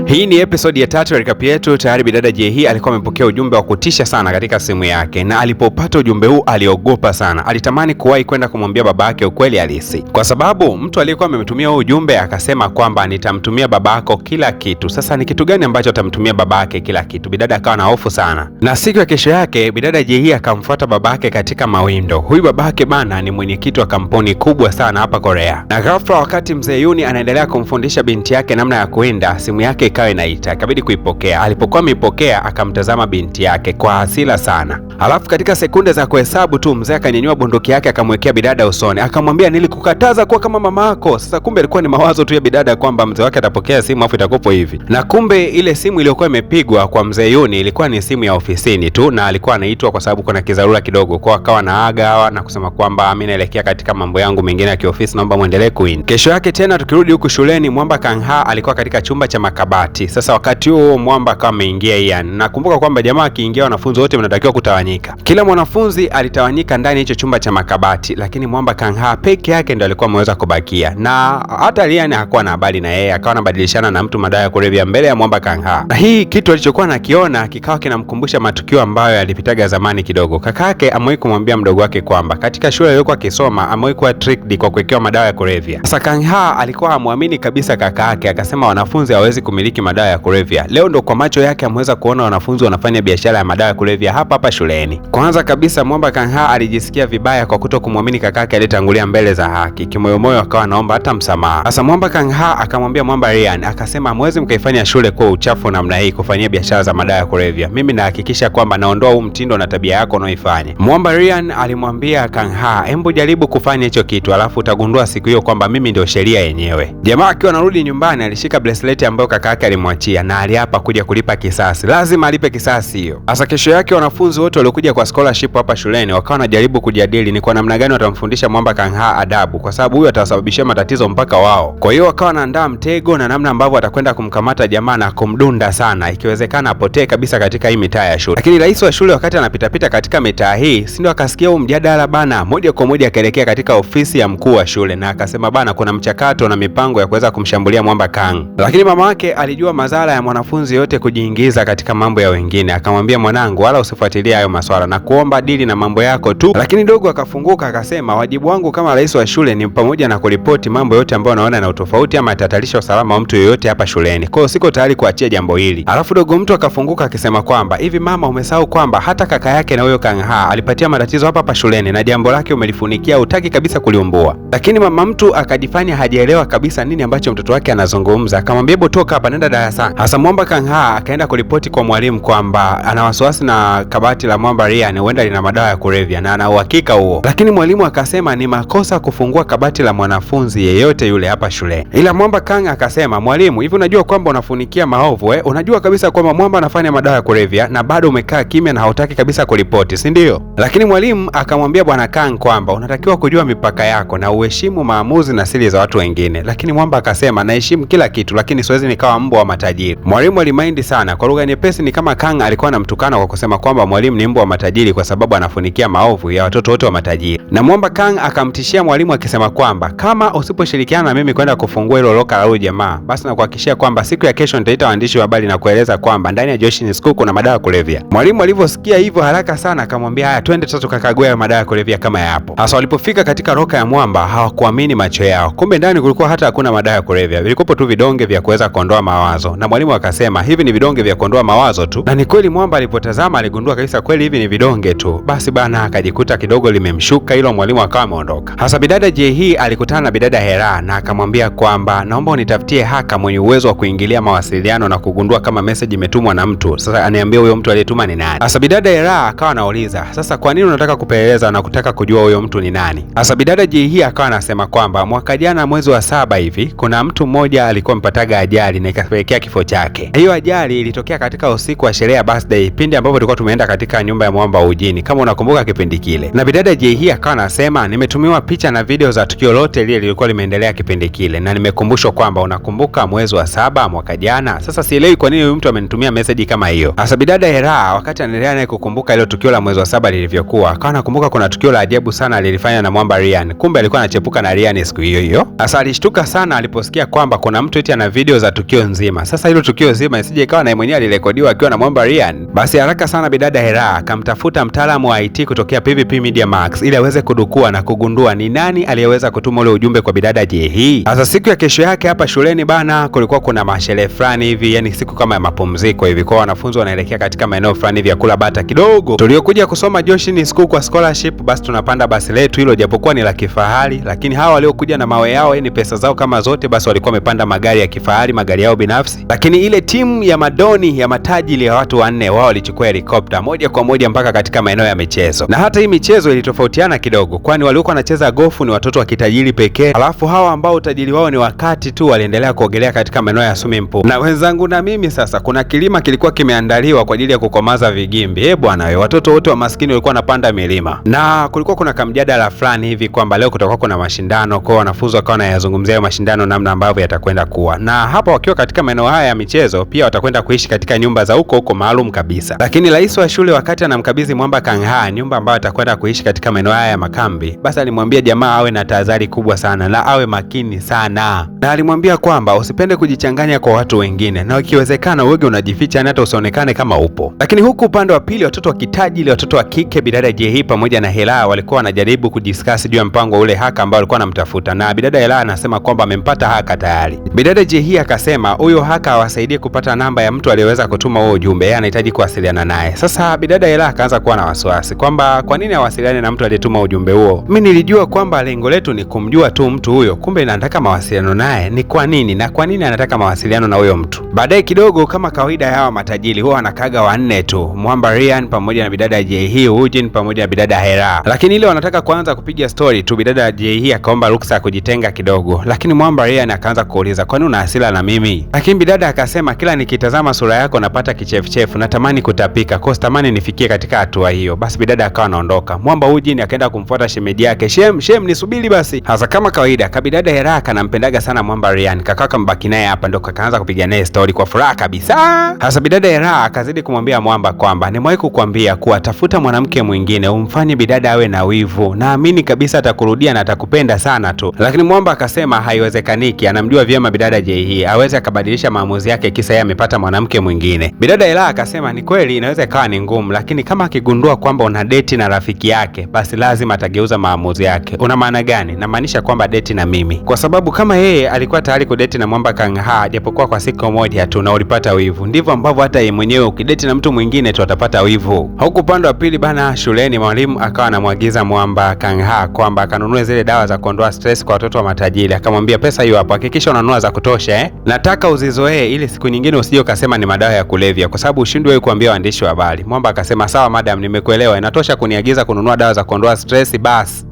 Hii ni episode ya 3 ya recap yetu. Tayari bidada J alikuwa amepokea ujumbe wa kutisha sana katika simu yake, na alipopata ujumbe huu aliogopa sana. Alitamani kuwahi kwenda kumwambia baba yake ukweli halisi, kwa sababu mtu aliyekuwa amemtumia huu ujumbe akasema kwamba nitamtumia babako kila kitu. Sasa ni kitu gani ambacho atamtumia babake kila kitu? Bidada akawa na hofu sana, na siku ya kesho yake bidada J akamfuata babake katika mawindo. Huyu babake bana ni mwenyekiti wa kampuni kubwa sana hapa Korea, na ghafla wakati mzee Yuni anaendelea kumfundisha binti yake namna ya kuenda, simu yake ikawa inaita, akabidi kuipokea. Alipokuwa ameipokea akamtazama binti yake kwa hasira sana. Alafu katika sekunde za kuhesabu tu mzee akanyanyua bunduki yake akamwekea bidada usoni, akamwambia nilikukataza kuwa kama mama yako. Sasa kumbe ilikuwa ni mawazo tu ya bidada kwamba mzee wake atapokea simu afu itakopo hivi, na kumbe ile simu iliyokuwa imepigwa kwa mzee Yuni ilikuwa ni simu ya ofisini tu, na alikuwa anaitwa kwa sababu kuna kizarura kidogo, kwa akawa naaga na kusema kwamba mimi naelekea katika mambo yangu mengine ya kiofisi, naomba muendelee kuin. Kesho yake tena tukirudi huku shuleni, Mwamba Kangha alikuwa katika chumba cha makabati. Sasa wakati huo Mwamba akawa ameingia Ian. Nakumbuka kwamba jamaa akiingia wanafunzi wote wanatakiwa kutawanyika. Kila mwanafunzi alitawanyika ndani hicho chumba cha makabati, lakini Mwamba Kangha peke yake ndio alikuwa ameweza kubakia. Na hata Ian hakuwa na habari na yeye, akawa anabadilishana na mtu madawa ya kulevya mbele ya Mwamba Kangha. Hii kitu alichokuwa nakiona kikawa kinamkumbusha matukio ambayo yalipitaga zamani kidogo. Kakake amewahi kumwambia mdogo wake kwamba katika shule aliyokuwa akisoma amewahi kuwa tricked kwa kuwekewa madawa ya kulevya. Sasa Kangha alikuwa hamwamini kabisa kakake, akasema wanafunzi hawezi kumiliki madawa ya kulevya. Leo ndo kwa macho yake ameweza kuona wanafunzi wanafanya biashara ya madawa ya kulevya hapa shuleni. Kwanza kabisa Mwamba Kangha alijisikia vibaya kwa kuto kumwamini kakake aliyetangulia mbele za haki. Kimoyomoyo akawa anaomba hata msamaha. Sasa Mwamba Kangha akamwambia Mwamba Ryan, akasema hamwezi mkaifanya shule kuwa uchafu namna hii kufanyia biashara za madawa ya kulevya. Mimi nahakikisha kwamba naondoa huu mtindo na tabia yako unaoifanya. Mwamba Ryan alimwambia Kangha, hebu jaribu kufanya hicho kitu alafu utagundua siku hiyo kwamba mimi ndio sheria yenyewe. Jamaa akiwa anarudi nyumbani alishika bracelet ambayo kakake alimwachia na aliapa kuja kulipa kisasi. Lazima alipe kisasi hiyo. Sasa kesho yake wanafunzi wote waliokuja kwa scholarship hapa shuleni wakawa wanajaribu kujadili ni kwa namna gani watamfundisha Mwamba Kangha adabu, kwa sababu huyo atasababishia matatizo mpaka wao. Kwa hiyo wakawa wanaandaa mtego na namna ambavyo atakwenda kumkamata jamaa na kumdunda sana, ikiwezekana apotee kabisa katika hii mitaa ya shule. Lakini rais wa shule wakati anapitapita katika mitaa hii, si ndio akasikia huu mjadala bana, moja kwa moja akaelekea katika ofisi ya mkuu wa shule na akasema bana, kuna mchakato na mipango ya kuweza kumshambulia Mwamba Kang. Lakini mama yake alijua madhara ya mwanafunzi yote kujiingiza katika mambo ya wengine, akamwambia mwanangu, wala usifuatilie hayo maswala na kuomba dili na mambo yako tu. Lakini dogo akafunguka akasema, wajibu wangu kama rais wa shule ni pamoja na kuripoti mambo yote ambayo naona na utofauti ama yatatarisha usalama wa mtu yoyote hapa shuleni. Kwa hiyo siko tayari kuachia jambo hili. Alafu dogo mtu akafunguka akisema kwamba hivi mama, umesahau kwamba hata kaka yake na huyo Kangha alipatia matatizo hapa shuleni na jambo lake umelifunikia, hutaki kabisa kuliumbua. Lakini mama mtu akajifanya hajaelewa kabisa nini ambacho mtoto wake anazungumza, akamwambia hebu toka hapa, nenda darasani. Hasa Mwamba Kangha akaenda kuripoti kwa mwalimu kwamba ana wasiwasi na kabati la Mwamba Ryan huenda lina madawa ya kulevya na ana uhakika huo. Lakini mwalimu akasema ni makosa kufungua kabati la mwanafunzi yeyote yule hapa shule. Ila Mwamba Kang akasema, mwalimu, hivi unajua kwamba unafunikia maovu unajua kabisa kwamba Mwamba anafanya madawa ya kulevya na bado umekaa kimya na hautaki kabisa kuripoti, si ndio? Lakini mwalimu akamwambia bwana Kang kwamba unatakiwa kujua mipaka yako na uheshimu maamuzi na siri za watu wengine. Lakini Mwamba akasema, naheshimu kila kitu lakini siwezi nikawa mbwa wa matajiri. Mwalimu alimaindi sana. Kwa lugha nyepesi ni kama Kang alikuwa anamtukana kwa kusema kwamba mwalimu ni mbwa wa matajiri kwa sababu anafunikia maovu ya watoto wote wa matajiri. Na Mwamba Kang akamtishia mwalimu akisema kwamba kama usiposhirikiana na mimi kwenda kufungua hilo loka la huyu jamaa, basi nakuhakikishia kwamba siku ya kesho nitaita waandishi wa habari na kueleza kwamba ndani ya Joshini School kuna madawa ya kulevya. Mwalimu alivyosikia hivyo haraka sana akamwambia, haya twende sasa tukakague hayo madawa ya kulevya kama yapo. Hasa walipofika katika loka ya Mwamba hawakuamini macho yao. Kumbe ndani kulikuwa hata hakuna madawa ya kulevya. Vilikuwa tu vidonge vya kuweza kuondoa mawazo. Na mwalimu akasema, hivi ni vidonge vya kuondoa mawazo tu. Na ni kweli Mwamba alipotazama aligundua kabisa kweli hivi ni vidonge tu. Basi bana akajikuta kidogo limemshuka hilo, mwalimu akawa ameondoka. Hasa bidada J alikutana na bidada Hera na akamwambia kwamba naomba unitafutie haka mwenye uwezo wa kuingilia mawasiliano na kugundua kama message imetumwa na mtu. Sasa aniambie huyo mtu aliyetuma ni nani. Hasa bidada Hera akawa anauliza, sasa kwa nini unataka kupeleleza na kutaka kujua huyo mtu ni nani? Hasa bidada J akawa anasema kwamba mwaka jana mwezi wa 7 hivi kuna mtu mmoja alikuwa mpataga ajali na ikapelekea kifo chake. Hiyo ajali ilitokea katika usiku wa sherehe ya birthday, pindi ambapo tulikuwa tumeenda katika nyumba ya mwamba Ujini, kama unakumbuka kipindi kile. Na bidada Jay akawa anasema nimetumiwa picha na video za tukio lote lile lilikuwa limeendelea kipindi kile, na nimekumbushwa kwamba unakumbuka mwezi wa 7 mwaka jana. Sasa sielewi kwa nini huyu mtu amenitumia message kama hiyo. Sasa bidada Hera wakati anaendelea naye kukumbuka ile tukio la mwezi wa 7 lilivyokuwa, akawa anakumbuka kuna tukio la ajabu sana lilifanya na mwamba Ryan. Kumbe alikuwa anachepuka na Ryan siku hiyo hiyo. Sasa alishtuka sana aliposikia kwamba kuna mtu eti ana video za tukio nzima. Sasa hilo tukio nzima isije ikawa na mwenyewe alirekodiwa akiwa na mwamba Ryan. Basi haraka sana bidada Hera akamtafuta mtaalamu wa IT kutokea PVP Media Max ili aweze kudukua na kugundua ni nani aliyeweza kutuma ule ujumbe kwa bidada Jay. Sasa siku ya kesho yake hapa shuleni bana, kulikuwa kuna masherehe fulani hivi, yani siku kama ya mapumziko hivi, kwa wanafunzi wanaelekea katika maeneo fulani hivi ya kula bata kidogo. Tuliokuja kusoma Joshini School kwa scholarship, basi tunapanda basi letu hilo, japokuwa ni la kifahari, lakini hawa waliokuja na mawe yao, yani pesa zao kama zote, basi walikuwa wamepanda magari ya kifahari, magari yao binafsi. Lakini ile timu ya madoni ya matajiri ya watu wanne, wao walichukua helikopta moja kwa moja mpaka katika maeneo ya michezo. Na hata hii michezo ilitofautiana kidogo, kwani waliokuwa wanacheza gofu ni watoto wa kitajiri pekee, alafu hawa ambao utajiri wao ni wakati tu waliendelea kuogelea katika maeneo ya swimming pool. Na wenzangu na mimi sasa, kuna kilima kilikuwa kimeandaliwa kwa ajili ya kukomaza vigimbi. Bwana wewe, watoto wote wa maskini walikuwa wanapanda milima. Na kulikuwa kuna kamjadala fulani hivi kwamba leo kutakuwa kuna mashindano, kwa wanafunzi wakawa wanayazungumzia mashindano namna ambavyo yatakwenda kuwa. Na hapa wakiwa katika maeneo haya ya michezo, pia watakwenda kuishi katika nyumba za huko maalum kabisa. Lakini rais wa shule wakati anamkabidhi mwamba Kangha nyumba ambayo atakwenda kuishi katika maeneo haya ya makambi, basi alimwambia jamaa awe na tahadhari kubwa sana na awe makini sana. Na alimwambia kwamba usipende kujichanganya kwa watu wengine, na ikiwezekana uwe unajificha hata usionekane kama upo. Lakini huku upande wa pili, watoto wa kitajiri, watoto wa kike bidada Jay pamoja na Hela walikuwa wanajaribu kudiscuss juu ya mpango ule haka ambao alikuwa anamtafuta, na bidada Hela anasema kwamba amempata haka tayari. Bidada Jay akasema huyo haka awasaidie kupata namba ya mtu aliyeweza kutuma huo ujumbe, yeye anahitaji kuwasiliana naye. Sasa bidada Hela akaanza kuwa na wasiwasi kwamba kwa nini awasiliane na mtu aliyetuma ujumbe huo. Mimi nilijua kwamba lengo letu ni kumjua tu mtu huyo, kumbe nataka mawasiliano naye. Ni kwa nini na kwa nini anataka mawasiliano na huyo mtu? Baadaye kidogo, kama kawaida ya hawa matajiri, huwa wanakaga wanne tu, mwamba Ryan pamoja na bidada Jay, Ujin pamoja na bidada Hera. Lakini ile wanataka kuanza kupiga story tu, bidada Jay akaomba ruksa kujitenga kidogo, lakini mwamba Ryan akaanza kuuliza kwani una hasira na mimi? Lakini bidada akasema kila nikitazama sura yako napata kichefuchefu, natamani kutapika, kwa sababu nifikie katika hatua hiyo. Basi bidada akawa anaondoka. Mwamba Ujin akaenda kumfuata shemeji yake, shem nisubiri basi. Hasa kama kawaida kabidada Hera kanampendaga sana mwamba Ryan, kakaka mbaki naye hapa, ndo kakaanza kupiga naye story kwa furaha kabisa. Hasa bidada Hera akazidi kumwambia mwamba kwamba nimewahi kukwambia kuwa tafuta mwanamke mwingine umfanye bidada awe na wivu, naamini kabisa atakurudia na atakupenda sana tu. Lakini mwamba akasema haiwezekaniki, anamjua vyema bidada Jay, aweze akabadilisha maamuzi yake kisa yeye amepata mwanamke mwingine. Bidada Hera akasema ni kweli inaweza ikawa ni ngumu, lakini kama akigundua kwamba una date na rafiki yake, basi lazima atageuza maamuzi yake. Una maana gani? Namaanisha kwamba date na mimi, kwa sababu kama yeye alikuwa tayari kudate na mwamba Kangha japokuwa kwa siku moja tu na ulipata wivu, ndivyo ambavyo hata yeye mwenyewe ukidate na mtu mwingine tu atapata wivu. Huku upande wa pili bana, shuleni mwalimu akawa anamwagiza mwamba Kangha kwamba akanunue zile dawa za kuondoa stress kwa watoto wa matajiri. Akamwambia pesa hiyo hapo, hakikisha unanunua za kutosha nataka uzizoee ili siku nyingine usije ukasema ni madawa ya kulevya, kwa sababu ushindi wewe kuambia waandishi wa habari. Mwamba akasema sawa madam, nimekuelewa, inatosha kuniagiza kununua dawa za kuondoa stress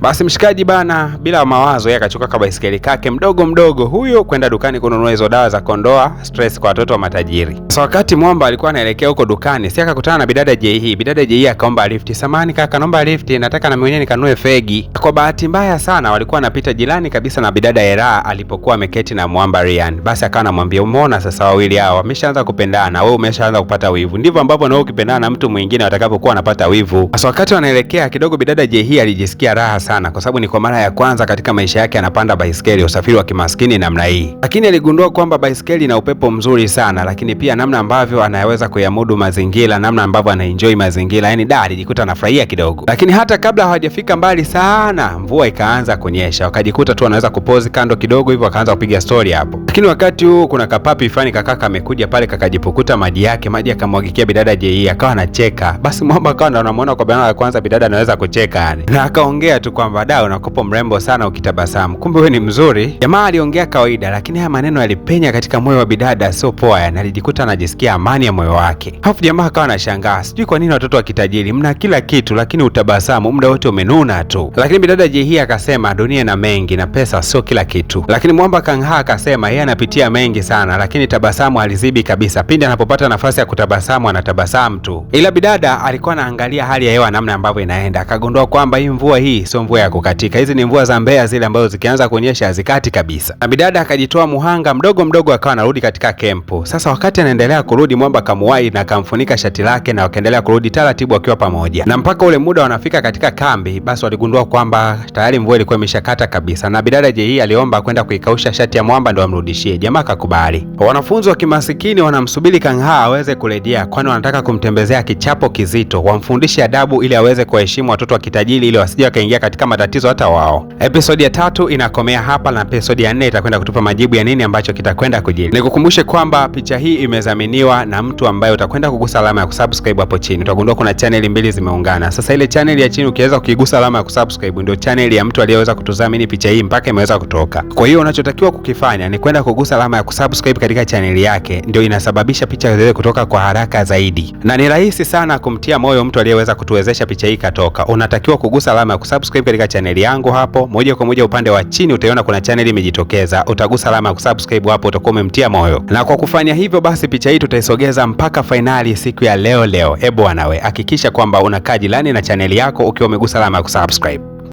basi mshikaji bana, bila mawazo yeye akachukua kabaisikeli kake mdogo huyo kwenda dukani kununua hizo dawa za kuondoa stress kwa watoto wa matajiri. Sasa wakati mwamba alikuwa anaelekea huko dukani, si akakutana na bidada Jay. Bidada Jay akaomba lift. Samani kaka, naomba lift, nataka na mwenyewe nikanunue fegi. Kwa bahati mbaya sana walikuwa wanapita jirani kabisa na bidada Hera alipokuwa ameketi na mwamba Ryan. Basi akawa anamwambia umeona sasa wawili hao wameshaanza kupendana, wewe umeshaanza kupata wivu. Ndivyo ambavyo na wewe ukipendana na mtu mwingine watakapokuwa wanapata wivu. Sasa wakati wanaelekea kidogo, bidada Jay alijisikia raha sana, kwa sababu ni kwa mara ya kwanza katika maisha yake anapanda baisikeli, usafiri wa kimaskini namna hii. Lakini aligundua kwamba baisikeli ina upepo mzuri sana, lakini pia namna ambavyo anaweza kuyamudu mazingira, namna ambavyo anaenjoy mazingira, yani alijikuta anafurahia kidogo. Lakini hata kabla hawajafika mbali sana, mvua ikaanza kunyesha, wakajikuta tu anaweza kupozi kando kidogo hivyo, akaanza kupiga story hapo. Lakini wakati huo kuna kapapi fulani kakaka amekuja pale, kakajipukuta maji akamwagikia bidada Jay, akawa anacheka. Basi mwamba akawa anamuona kwa mara ya kwanza bidada anaweza kucheka yani, na akaongea tu kwamba da, unakopo mrembo sana ukitabasamu, kumbe wewe ni mzuri. Jamaa aliongea kawaida, lakini haya maneno yalipenya katika moyo wa bidada sio poa, yani alijikuta anajisikia amani ya moyo wake. Hafu jamaa akawa anashangaa, sijui kwa nini watoto wa kitajiri mna kila kitu lakini utabasamu muda wote umenuna tu. Lakini bidada Jehii akasema dunia na mengi na pesa sio kila kitu. Lakini mwamba Kang Ha akasema yeye anapitia mengi sana, lakini tabasamu halizibi kabisa. Pindi anapopata nafasi ya kutabasamu anatabasamu tu. Ila bidada alikuwa anaangalia hali ya hewa namna ambavyo inaenda, akagundua kwamba hii mvua hii sio mvua ya kukatika. Hizi ni mvua za Mbeya zile ambazo zikianza kunyesha hazikati kabisa. Na bidada akajitoa muhanga mdogo mdogo, akawa anarudi katika kempu. Sasa wakati anaendelea kurudi, mwamba kamuwai na akamfunika shati lake na wakaendelea kurudi taratibu wakiwa pamoja. Na mpaka ule muda wanafika katika kambi, basi waligundua kwamba tayari mvua ilikuwa imeshakata kabisa. Na bidada Jehii aliomba kwenda kuikausha shati ya mwamba ndo amrudishie. Jamaa akakubali. Wanafunzi wa kimasikini wanamsubiri Kang Ha aweze kurejea, kwani wanataka kumtembezea kichapo kizito, wamfundishe adabu ili aweze kuheshimu watoto wa kitajiri ili wasije wakaingia katika matatizo hata wao. Episodi ya 3 inakomea hapa na episodi ya 4 itakwenda kutupa majibu ya nini ambacho kitakwenda kujiri. Nikukumbushe kwamba picha hii imezaminiwa na mtu ambaye utakwenda kugusa alama ya kusubscribe hapo chini. Utagundua kuna channel mbili zimeungana. Sasa ile channel ya chini ukiweza kuigusa alama ya kusubscribe ndio channel ya mtu aliyeweza kutuzamini picha hii mpaka imeweza kutoka. Kwa hiyo unachotakiwa kukifanya ni kwenda kugusa alama ya kusubscribe katika channel yake, ndio inasababisha picha ziweze kutoka kwa haraka zaidi. Na ni rahisi sana kumtia moyo mtu aliyeweza kutuwezesha picha hii katoka. Unatakiwa kugusa alama ya kusubscribe katika channel yangu hapo, moja kwa moja upande wa chini utaiona kuna channel imejitokeza. Utagusa alama ya kusubscribe hapo, utakuwa umemtia moyo. Na kwa kufanya hivyo basi picha hii tutaisogeza mpaka finali siku ya leo. Bwana we, hakikisha kwamba unakaa jirani na channel yako ukiwa umegusa alama ya kusubscribe.